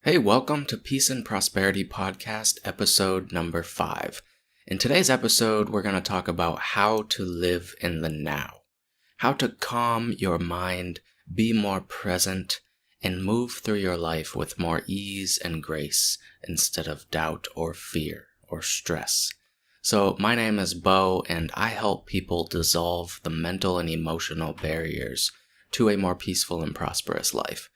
Hey, welcome to Peace and Prosperity Podcast, episode number 5. In today's episode, we're going to talk about how to live in the now, how to calm your mind, be more present, and move through your life with more ease and grace instead of doubt or fear or stress. So my name is Bo, and I help people dissolve the mental and emotional barriers to a more peaceful and prosperous life.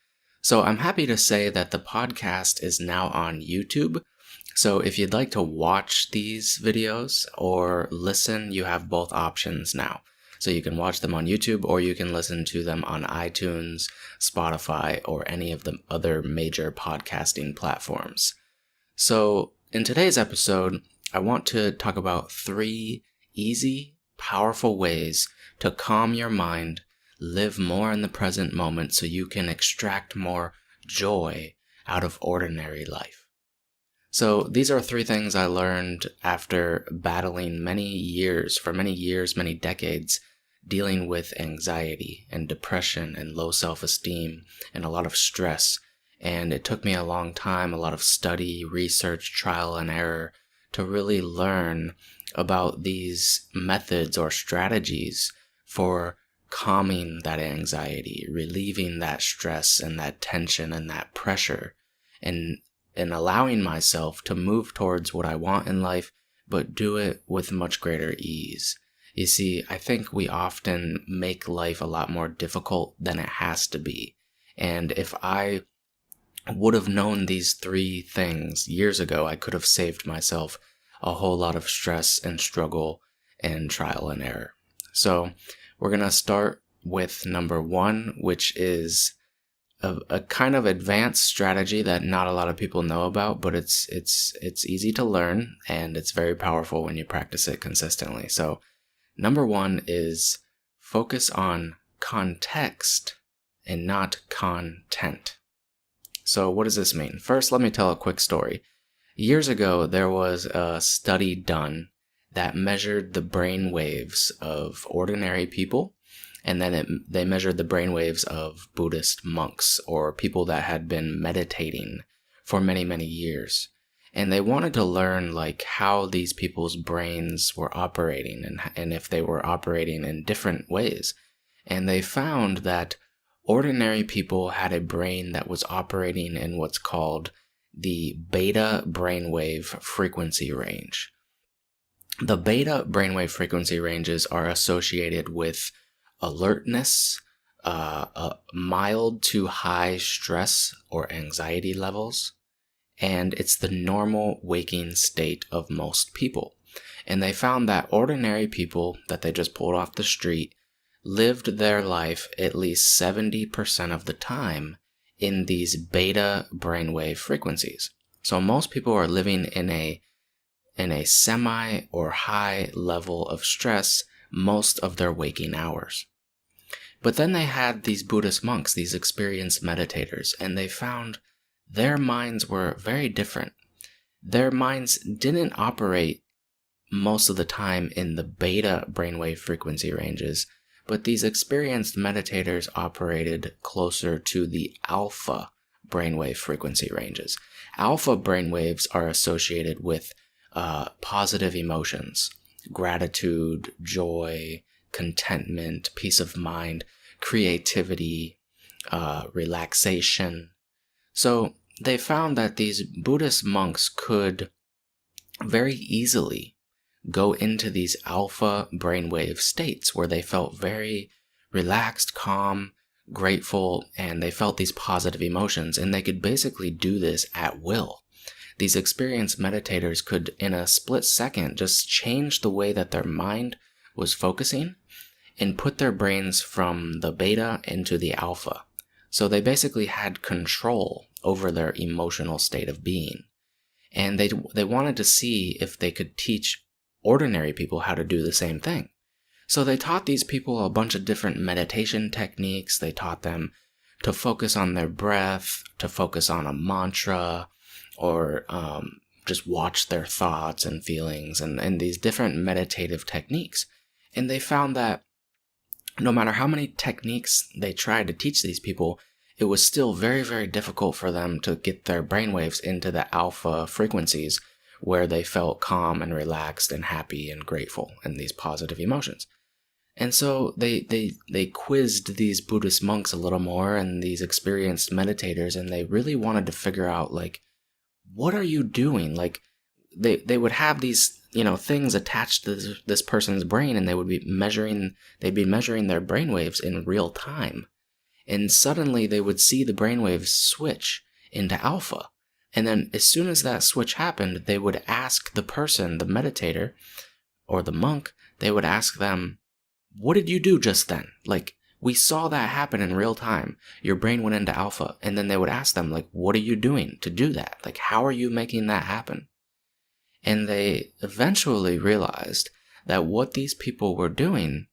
So I'm happy to say that the podcast is now on YouTube. So if you'd like to watch these videos or listen, you have both options now. So you can watch them on YouTube or you can listen to them on iTunes, Spotify, or any of the other major podcasting platforms. So in today's episode, I want to talk about 3 easy, powerful ways to calm your mind, live more in the present moment so you can extract more joy out of ordinary life. So these are 3 things I learned after battling many decades, dealing with anxiety and depression and low self-esteem and a lot of stress. And it took me a long time, a lot of study, research, trial and error to really learn about these methods or strategies for calming that anxiety, relieving that stress and that tension and that pressure, and allowing myself to move towards what I want in life, but do it with much greater ease. You see, I think we often make life a lot more difficult than it has to be. And if I would have known these 3 things years ago, I could have saved myself a whole lot of stress and struggle and trial and error. So we're going to start with number 1, which is a kind of advanced strategy that not a lot of people know about, but it's easy to learn and it's very powerful when you practice it consistently. So number 1 is focus on context and not content. So what does this mean? First, let me tell a quick story. Years ago, there was a study done that measured the brain waves of ordinary people, and then they measured the brain waves of Buddhist monks or people that had been meditating for many, many years. And they wanted to learn how these people's brains were operating and if they were operating in different ways. And they found that ordinary people had a brain that was operating in what's called the beta brainwave frequency range. The beta brainwave frequency ranges are associated with alertness, mild to high stress or anxiety levels, and it's the normal waking state of most people. And they found that ordinary people that they just pulled off the street lived their life at least 70% of the time in these beta brainwave frequencies. So most people are living in a semi or high level of stress most of their waking hours. But then they had these Buddhist monks, these experienced meditators, and they found their minds were very different. Their minds didn't operate most of the time in the beta brainwave frequency ranges, but these experienced meditators operated closer to the alpha brainwave frequency ranges. Alpha brainwaves are associated with positive emotions, gratitude, joy, contentment, peace of mind, creativity, relaxation. So they found that these Buddhist monks could very easily go into these alpha brainwave states where they felt very relaxed, calm, grateful, and they felt these positive emotions, and they could basically do this at will. These experienced meditators could, in a split second, just change the way that their mind was focusing and put their brains from the beta into the alpha. So they basically had control over their emotional state of being. And they wanted to see if they could teach ordinary people how to do the same thing. So they taught these people a bunch of different meditation techniques. They taught them to focus on their breath, to focus on a mantra, or just watch their thoughts and feelings and these different meditative techniques. And they found that no matter how many techniques they tried to teach these people, it was still very, very difficult for them to get their brainwaves into the alpha frequencies where they felt calm and relaxed and happy and grateful and these positive emotions. And so they quizzed these Buddhist monks a little more and these experienced meditators, and they really wanted to figure out, like, what are you doing? Like, they would have these, things attached to this person's brain, and they'd be measuring their brainwaves in real time. And suddenly they would see the brainwaves switch into alpha. And then as soon as that switch happened, they would ask the person, the meditator or the monk, they would ask them, what did you do just then? Like, we saw that happen in real time. Your brain went into alpha. And then they would ask them, like, what are you doing to do that? Like, how are you making that happen? And they eventually realized that what these people were doing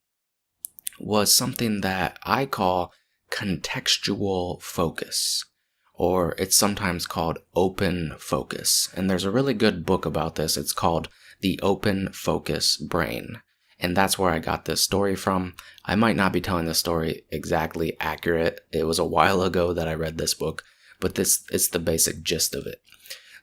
was something that I call contextual focus, or it's sometimes called open focus. And there's a really good book about this. It's called The Open Focus Brain. And that's where I got this story from. I might not be telling this story exactly accurate. It was a while ago that I read this book, but this is the basic gist of it.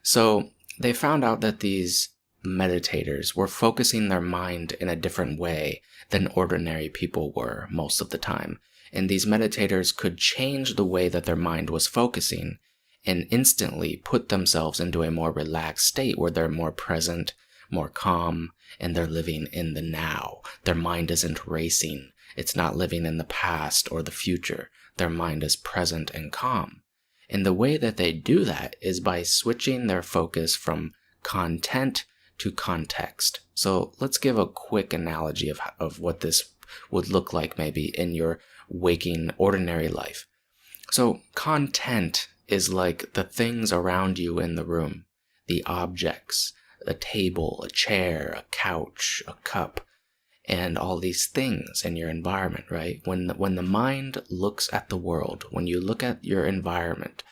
So they found out that these meditators were focusing their mind in a different way than ordinary people were most of the time. And these meditators could change the way that their mind was focusing and instantly put themselves into a more relaxed state where they're more present, more calm, and they're living in the now. Their mind isn't racing. It's not living in the past or the future. Their mind is present and calm. And the way that they do that is by switching their focus from content to context. So let's give a quick analogy of what this would look like maybe in your waking ordinary life. So content is like the things around you in the room, the objects, a table, a chair, a couch, a cup, and all these things in your environment, right? When the mind looks at the world, when you look at your environment,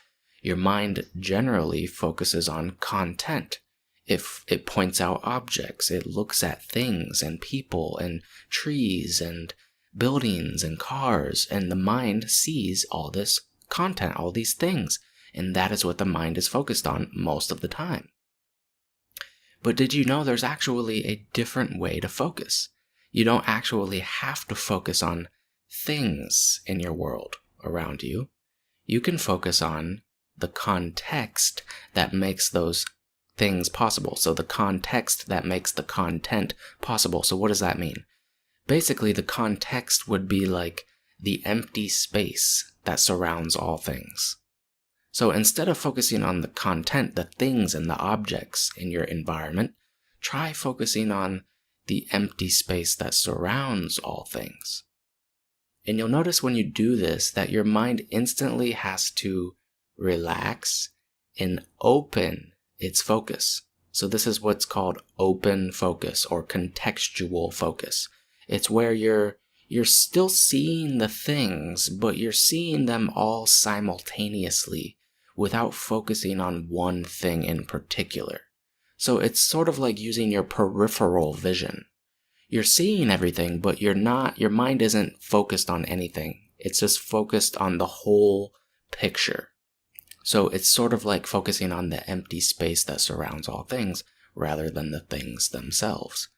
your mind generally focuses on content. If it points out objects, it looks at things and people and trees and buildings and cars, and the mind sees all this content, all these things, and that is what the mind is focused on most of the time. But did you know there's actually a different way to focus? You don't actually have to focus on things in your world around you. You can focus on the context that makes those things possible. So the context that makes the content possible. So what does that mean? Basically, the context would be like the empty space that surrounds all things. So instead of focusing on the content, the things and the objects in your environment, try focusing on the empty space that surrounds all things. And you'll notice when you do this that your mind instantly has to relax and open its focus. So this is what's called open focus or contextual focus. It's where you're still seeing the things, but you're seeing them all simultaneously without focusing on one thing in particular. So it's sort of like using your peripheral vision. You're seeing everything, but your mind isn't focused on anything. It's just focused on the whole picture. So it's sort of like focusing on the empty space that surrounds all things rather than the things themselves.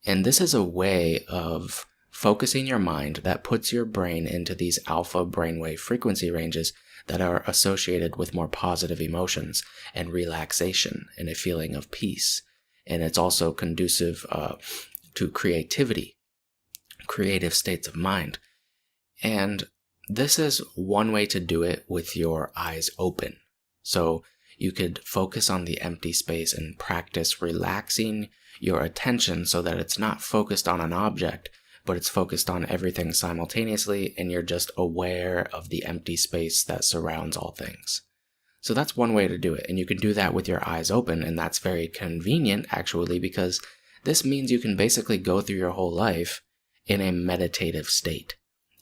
And this is a way of focusing your mind that puts your brain into these alpha brainwave frequency ranges that are associated with more positive emotions and relaxation and a feeling of peace. And it's also conducive to creativity, creative states of mind. And this is one way to do it with your eyes open. So you could focus on the empty space and practice relaxing your attention so that it's not focused on an object, but it's focused on everything simultaneously, and you're just aware of the empty space that surrounds all things. So that's one way to do it, and you can do that with your eyes open, and that's very convenient actually, because this means you can basically go through your whole life in a meditative state,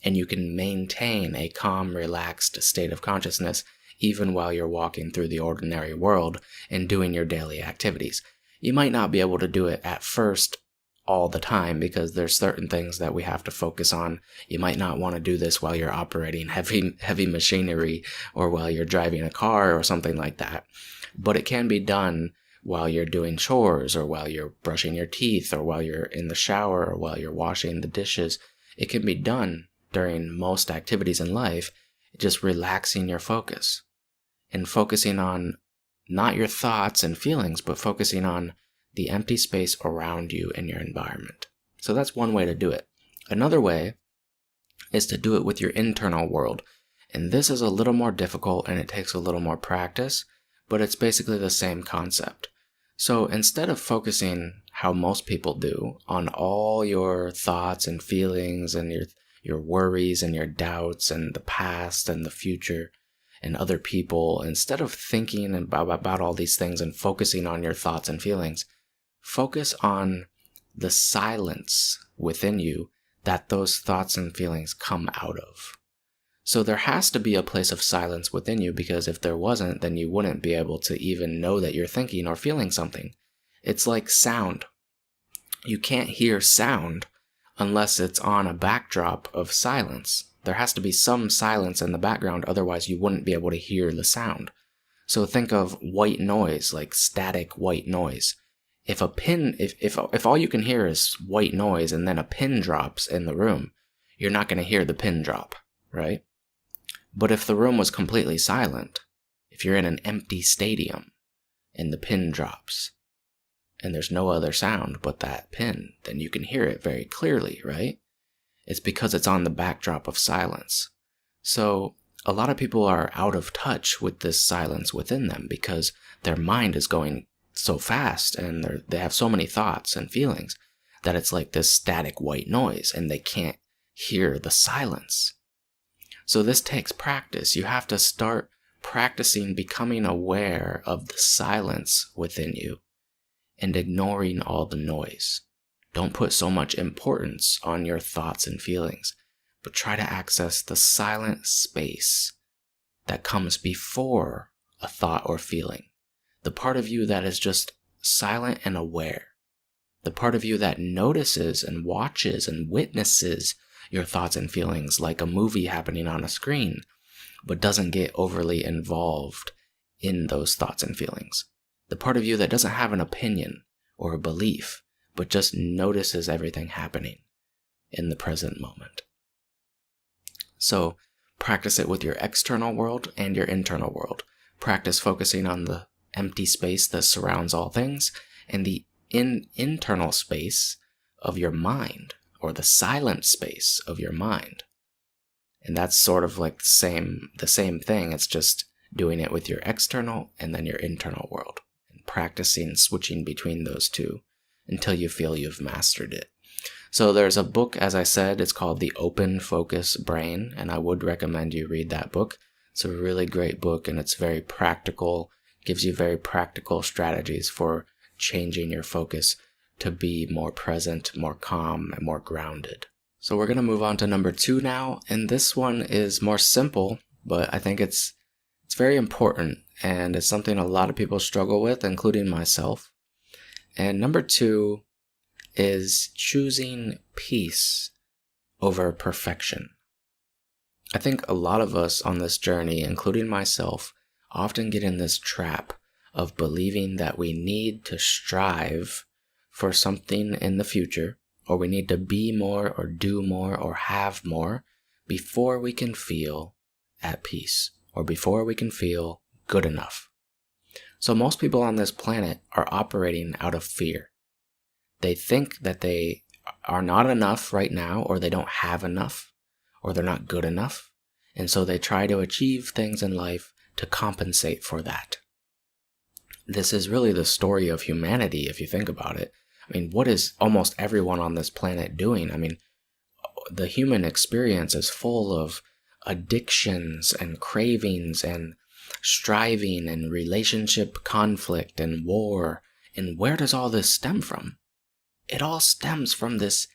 and you can maintain a calm, relaxed state of consciousness even while you're walking through the ordinary world and doing your daily activities. You might not be able to do it at first all the time, because there's certain things that we have to focus on. You might not want to do this while you're operating heavy machinery or while you're driving a car or something like that. But it can be done while you're doing chores or while you're brushing your teeth or while you're in the shower or while you're washing the dishes. It can be done during most activities in life, just relaxing your focus and focusing on not your thoughts and feelings, but focusing on the empty space around you in your environment. So that's one way to do it. Another way is to do it with your internal world. And this is a little more difficult and it takes a little more practice, but it's basically the same concept. So instead of focusing, how most people do, on all your thoughts and feelings and your worries and your doubts and the past and the future and other people, instead of thinking about all these things and focusing on your thoughts and feelings, focus on the silence within you that those thoughts and feelings come out of. So there has to be a place of silence within you, because if there wasn't, then you wouldn't be able to even know that you're thinking or feeling something. It's like sound. You can't hear sound unless it's on a backdrop of silence. There has to be some silence in the background, otherwise you wouldn't be able to hear the sound. So think of white noise, like static white noise. If all you can hear is white noise and then a pin drops in the room, you're not going to hear the pin drop, right? But if the room was completely silent, if you're in an empty stadium and the pin drops and there's no other sound but that pin, then you can hear it very clearly, right? It's because it's on the backdrop of silence. So a lot of people are out of touch with this silence within them because their mind is going so fast and they have so many thoughts and feelings that it's like this static white noise and they can't hear the silence. So this takes practice. You have to start practicing becoming aware of the silence within you and ignoring all the noise. Don't put so much importance on your thoughts and feelings, but try to access the silent space that comes before a thought or feeling. The part of you that is just silent and aware. The part of you that notices and watches and witnesses your thoughts and feelings like a movie happening on a screen, but doesn't get overly involved in those thoughts and feelings. The part of you that doesn't have an opinion or a belief, but just notices everything happening in the present moment. So practice it with your external world and your internal world. Practice focusing on the empty space that surrounds all things and the internal space of your mind, or the silent space of your mind. And that's sort of like the same thing. It's just doing it with your external and then your internal world, and practicing switching between those two until you feel you've mastered it. So there's a book, as I said, it's called The Open Focus Brain, and I would recommend you read that book. It's a really great book and it's very practical, gives you very practical strategies for changing your focus to be more present, more calm, and more grounded. So we're going to move on to number 2 now, and this one is more simple, but I think it's very important, and it's something a lot of people struggle with, including myself. And number 2 is choosing peace over perfection. I think a lot of us on this journey, including myself, often get in this trap of believing that we need to strive for something in the future, or we need to be more or do more or have more before we can feel at peace, or before we can feel good enough. So most people on this planet are operating out of fear. They think that they are not enough right now, or they don't have enough, or they're not good enough, and so they try to achieve things in life to compensate for that. This is really the story of humanity, if you think about it. I mean, what is almost everyone on this planet doing? I mean, the human experience is full of addictions and cravings and striving and relationship conflict and war. And where does all this stem from? It all stems from this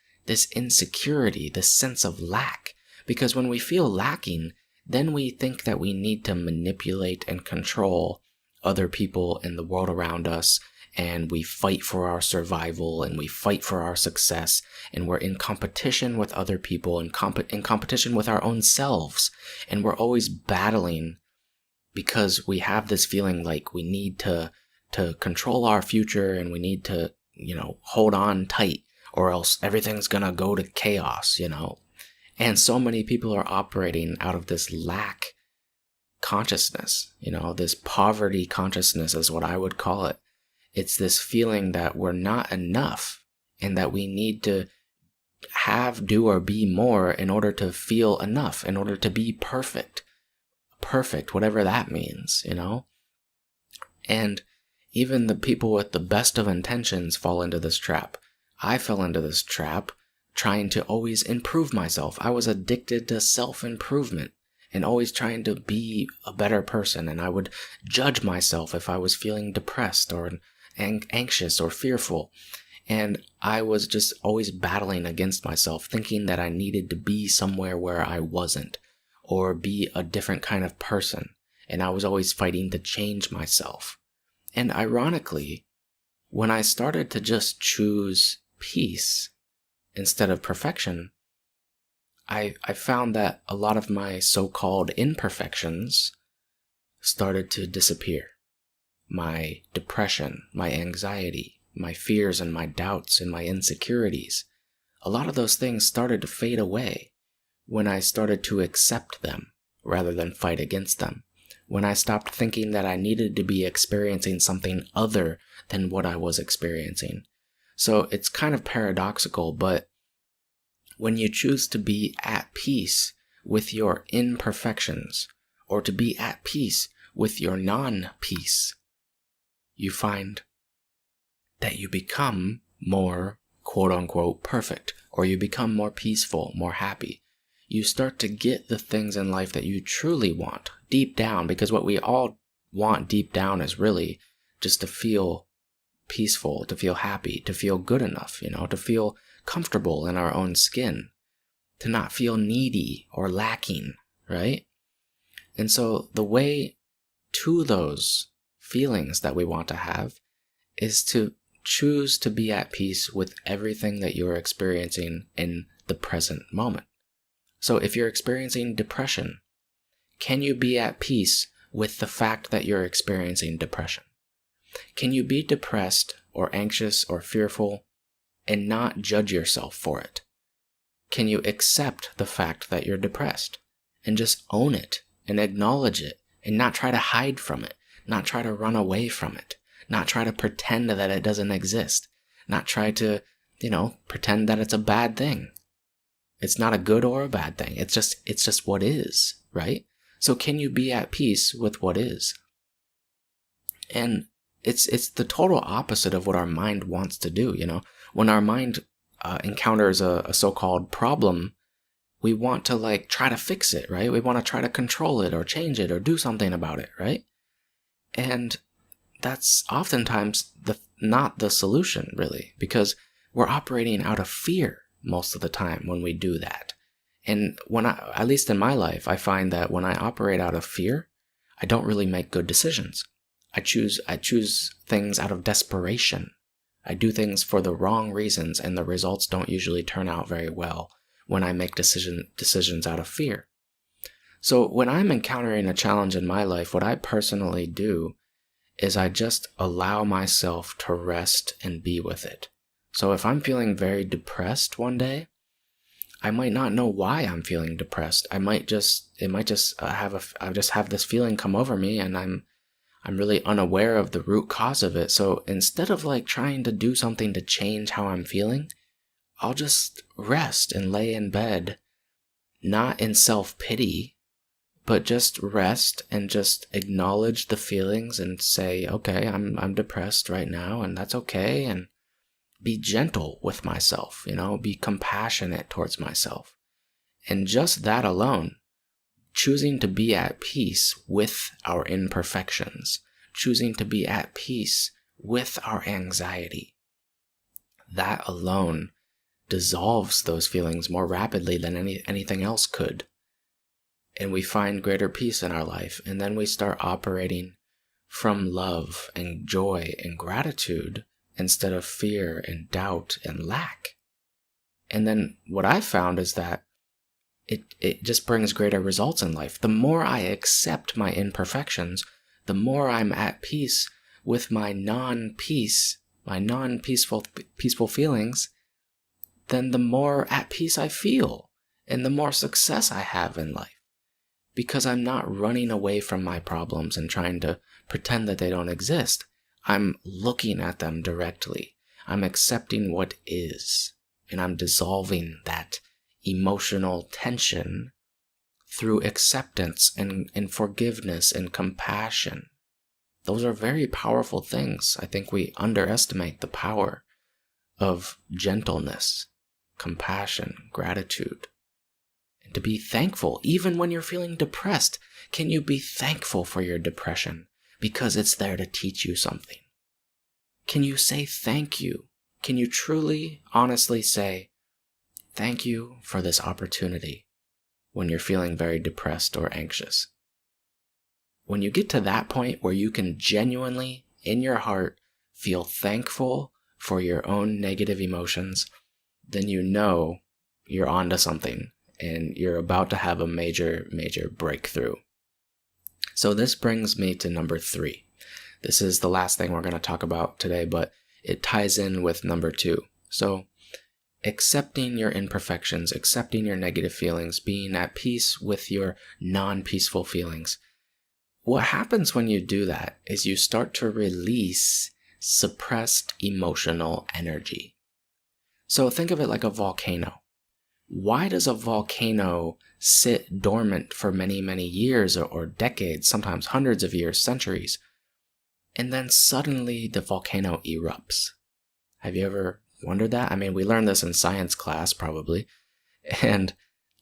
insecurity, this sense of lack. Because when we feel lacking, then we think that we need to manipulate and control other people in the world around us and we fight for our survival and we fight for our success, and we're in competition with other people and in competition with our own selves, and we're always battling because we have this feeling like we need to control our future, and we need to, hold on tight, or else everything's gonna go to chaos, And so many people are operating out of this lack consciousness, this poverty consciousness is what I would call it. It's this feeling that we're not enough and that we need to have, do, or be more in order to feel enough, in order to be perfect, whatever that means, And even the people with the best of intentions fall into this trap. I fell into this trap trying to always improve myself. I was addicted to self-improvement and always trying to be a better person. And I would judge myself if I was feeling depressed or anxious or fearful. And I was just always battling against myself, thinking that I needed to be somewhere where I wasn't, or be a different kind of person. And I was always fighting to change myself. And ironically, when I started to just choose peace instead of perfection, I found that a lot of my so-called imperfections started to disappear. My depression, my anxiety, my fears and my doubts and my insecurities, a lot of those things started to fade away when I started to accept them rather than fight against them. When I stopped thinking that I needed to be experiencing something other than what I was experiencing. So it's kind of paradoxical, but when you choose to be at peace with your imperfections, or to be at peace with your non-peace, you find that you become more quote-unquote perfect, or you become more peaceful, more happy. You start to get the things in life that you truly want deep down, because what we all want deep down is really just to feel peaceful, to feel happy, to feel good enough, to feel comfortable in our own skin, to not feel needy or lacking, right? And so the way to those feelings that we want to have is to choose to be at peace with everything that you're experiencing in the present moment. So if you're experiencing depression, can you be at peace with the fact that you're experiencing depression? Can you be depressed or anxious or fearful and not judge yourself for it? Can you accept the fact that you're depressed and just own it and acknowledge it and not try to hide from it, not try to run away from it, not try to pretend that it doesn't exist, not try to, pretend that it's a bad thing? It's not a good or a bad thing. It's just what is, right? So can you be at peace with what is? And it's the total opposite of what our mind wants to do, When our mind encounters a so-called problem, we want to try to fix it, right? We want to try to control it or change it or do something about it, right? And that's oftentimes not the solution, really, because we're operating out of fear most of the time when we do that. And at least in my life, I find that when I operate out of fear, I don't really make good decisions. I choose things out of desperation. I do things for the wrong reasons, and the results don't usually turn out very well when I make decisions out of fear. So when I'm encountering a challenge in my life, what I personally do is I just allow myself to rest and be with it. So if I'm feeling very depressed one day, I might not know why I'm feeling depressed. I just have this feeling come over me, and I'm really unaware of the root cause of it. So instead of trying to do something to change how I'm feeling, I'll just rest and lay in bed, not in self-pity, but just rest and just acknowledge the feelings and say, okay, I'm depressed right now, and that's okay, and be gentle with myself, be compassionate towards myself. And just that alone, choosing to be at peace with our imperfections, choosing to be at peace with our anxiety, that alone dissolves those feelings more rapidly than anything else could. And we find greater peace in our life, and then we start operating from love and joy and gratitude instead of fear and doubt and lack. And then what I found is that it just brings greater results in life. The more I accept my imperfections, the more I'm at peace with my peaceful feelings, then the more at peace I feel and the more success I have in life. Because I'm not running away from my problems and trying to pretend that they don't exist. I'm looking at them directly. I'm accepting what is, and I'm dissolving that emotional tension through acceptance and forgiveness and compassion. Those are very powerful things. I think we underestimate the power of gentleness, compassion, gratitude. And to be thankful, even when you're feeling depressed. Can you be thankful for your depression? Because it's there to teach you something. Can you say thank you? Can you truly, honestly say, thank you for this opportunity when you're feeling very depressed or anxious? When you get to that point where you can genuinely, in your heart, feel thankful for your own negative emotions, then you know you're onto something and you're about to have a major, major breakthrough. So this brings me to number 3. This is the last thing we're going to talk about today, but it ties in with number 2. So accepting your imperfections, accepting your negative feelings, being at peace with your non-peaceful feelings. What happens when you do that is you start to release suppressed emotional energy. So think of it like a volcano. Why does a volcano sit dormant for many, many years or decades, sometimes hundreds of years, centuries, and then suddenly the volcano erupts? Have you ever wondered that? I mean, we learned this in science class probably, and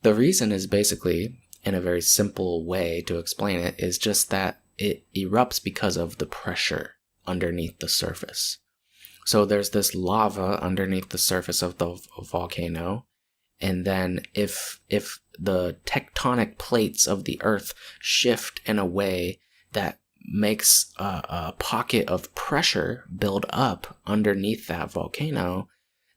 the reason is basically, in a very simple way to explain it, is just that it erupts because of the pressure underneath the surface. So there's this lava underneath the surface of the volcano, and then if the tectonic plates of the earth shift in a way that makes a pocket of pressure build up underneath that volcano,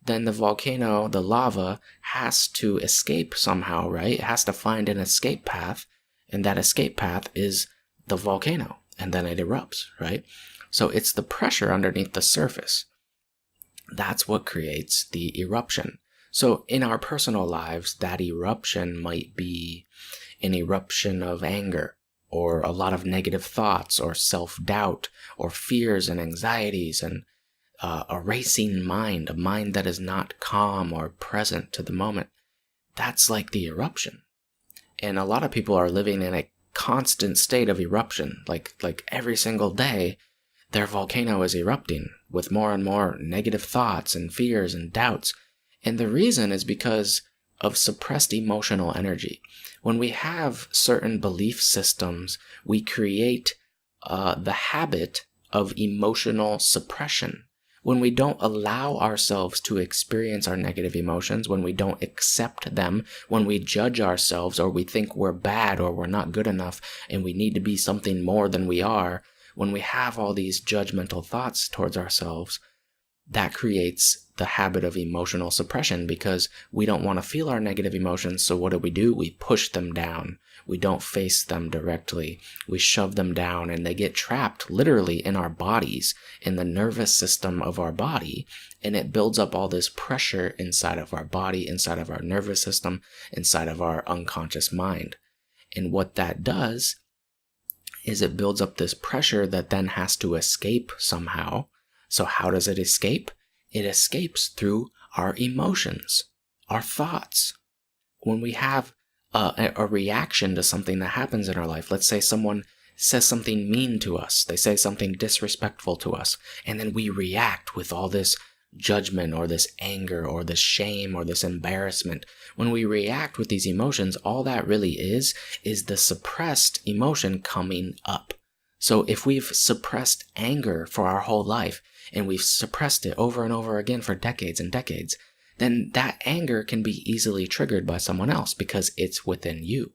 then the volcano, the lava, has to escape somehow, right? It has to find an escape path, and that escape path is the volcano, and then it erupts, right? So it's the pressure underneath the surface. That's what creates the eruption. So in our personal lives, that eruption might be an eruption of anger, or a lot of negative thoughts, or self-doubt, or fears and anxieties, and a racing mind, a mind that is not calm or present to the moment. That's like the eruption. And a lot of people are living in a constant state of eruption. Like every single day, their volcano is erupting with more and more negative thoughts and fears and doubts. And the reason is because of suppressed emotional energy. When we have certain belief systems, we create the habit of emotional suppression. When we don't allow ourselves to experience our negative emotions, when we don't accept them, when we judge ourselves, or we think we're bad or we're not good enough and we need to be something more than we are, when we have all these judgmental thoughts towards ourselves, that creates the habit of emotional suppression because we don't want to feel our negative emotions. So what do? We push them down. We don't face them directly. We shove them down, and they get trapped literally in our bodies, in the nervous system of our body. And it builds up all this pressure inside of our body, inside of our nervous system, inside of our unconscious mind. And what that does is it builds up this pressure that then has to escape somehow. So how does it escape? It escapes through our emotions, our thoughts. When we have a reaction to something that happens in our life, let's say someone says something mean to us, they say something disrespectful to us, and then we react with all this judgment or this anger or this shame or this embarrassment. When we react with these emotions, all that really is the suppressed emotion coming up. So if we've suppressed anger for our whole life, and we've suppressed it over and over again for decades and decades, then that anger can be easily triggered by someone else because it's within you.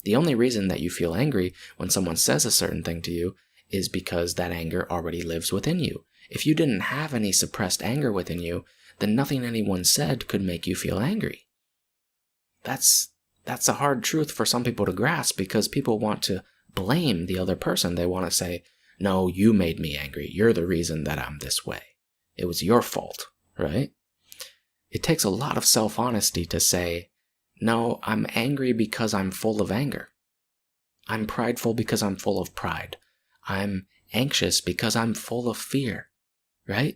The only reason that you feel angry when someone says a certain thing to you is because that anger already lives within you. If you didn't have any suppressed anger within you, then nothing anyone said could make you feel angry. That's a hard truth for some people to grasp, because people want to blame the other person. They want to say, no, you made me angry. You're the reason that I'm this way. It was your fault, right? It takes a lot of self-honesty to say, no, I'm angry because I'm full of anger. I'm prideful because I'm full of pride. I'm anxious because I'm full of fear, right?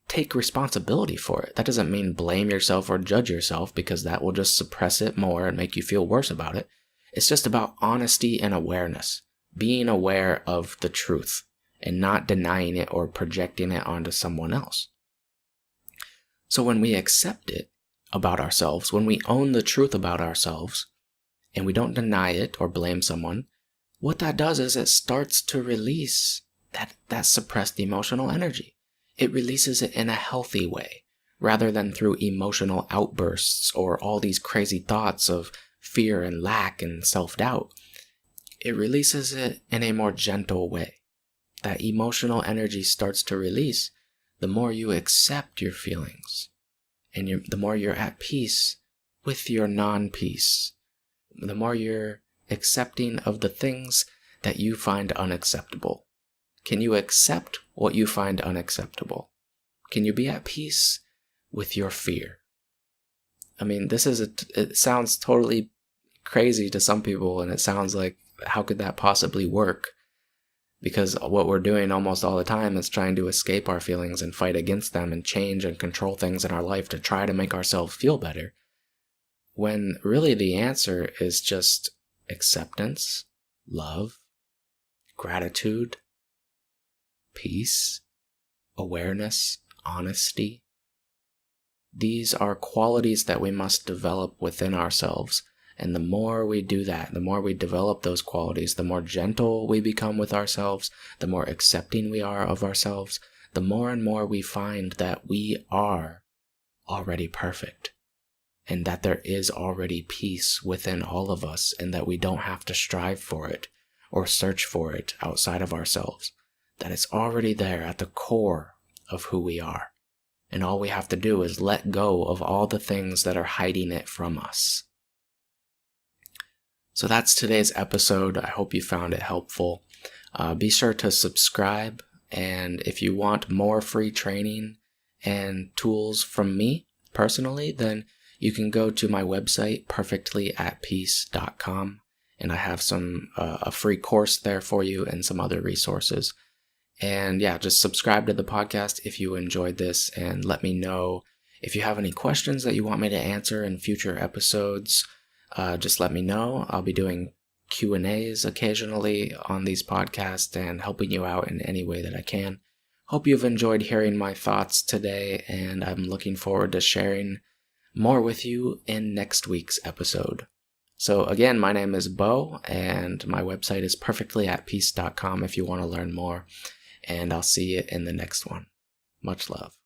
Take responsibility for it. That doesn't mean blame yourself or judge yourself, because that will just suppress it more and make you feel worse about it. It's just about honesty and awareness, being aware of the truth and not denying it or projecting it onto someone else. So when we accept it about ourselves, when we own the truth about ourselves, and we don't deny it or blame someone, what that does is it starts to release that suppressed emotional energy. It releases it in a healthy way, rather than through emotional outbursts or all these crazy thoughts of fear and lack and self-doubt. It releases it in a more gentle way. That emotional energy starts to release the more you accept your feelings, and the more you're at peace with your non-peace, the more you're accepting of the things that you find unacceptable. Can you accept what you find unacceptable? Can you be at peace with your fear? I mean, it sounds totally crazy to some people, and it sounds like, how could that possibly work? Because what we're doing almost all the time is trying to escape our feelings and fight against them and change and control things in our life to try to make ourselves feel better. When really the answer is just acceptance, love, gratitude, peace, awareness, honesty. These are qualities that we must develop within ourselves. And the more we do that, the more we develop those qualities, the more gentle we become with ourselves, the more accepting we are of ourselves, the more and more we find that we are already perfect, and that there is already peace within all of us, and that we don't have to strive for it or search for it outside of ourselves, that it's already there at the core of who we are. And all we have to do is let go of all the things that are hiding it from us. So that's today's episode. I hope you found it helpful. Be sure to subscribe, and if you want more free training and tools from me personally, then you can go to my website, perfectlyatpeace.com, and I have a free course there for you and some other resources. And yeah, just subscribe to the podcast if you enjoyed this, and let me know if you have any questions that you want me to answer in future episodes. Just let me know. I'll be doing Q&As occasionally on these podcasts and helping you out in any way that I can. Hope you've enjoyed hearing my thoughts today, and I'm looking forward to sharing more with you in next week's episode. So again, my name is Bo, and my website is perfectlyatpeace.com if you want to learn more, and I'll see you in the next one. Much love.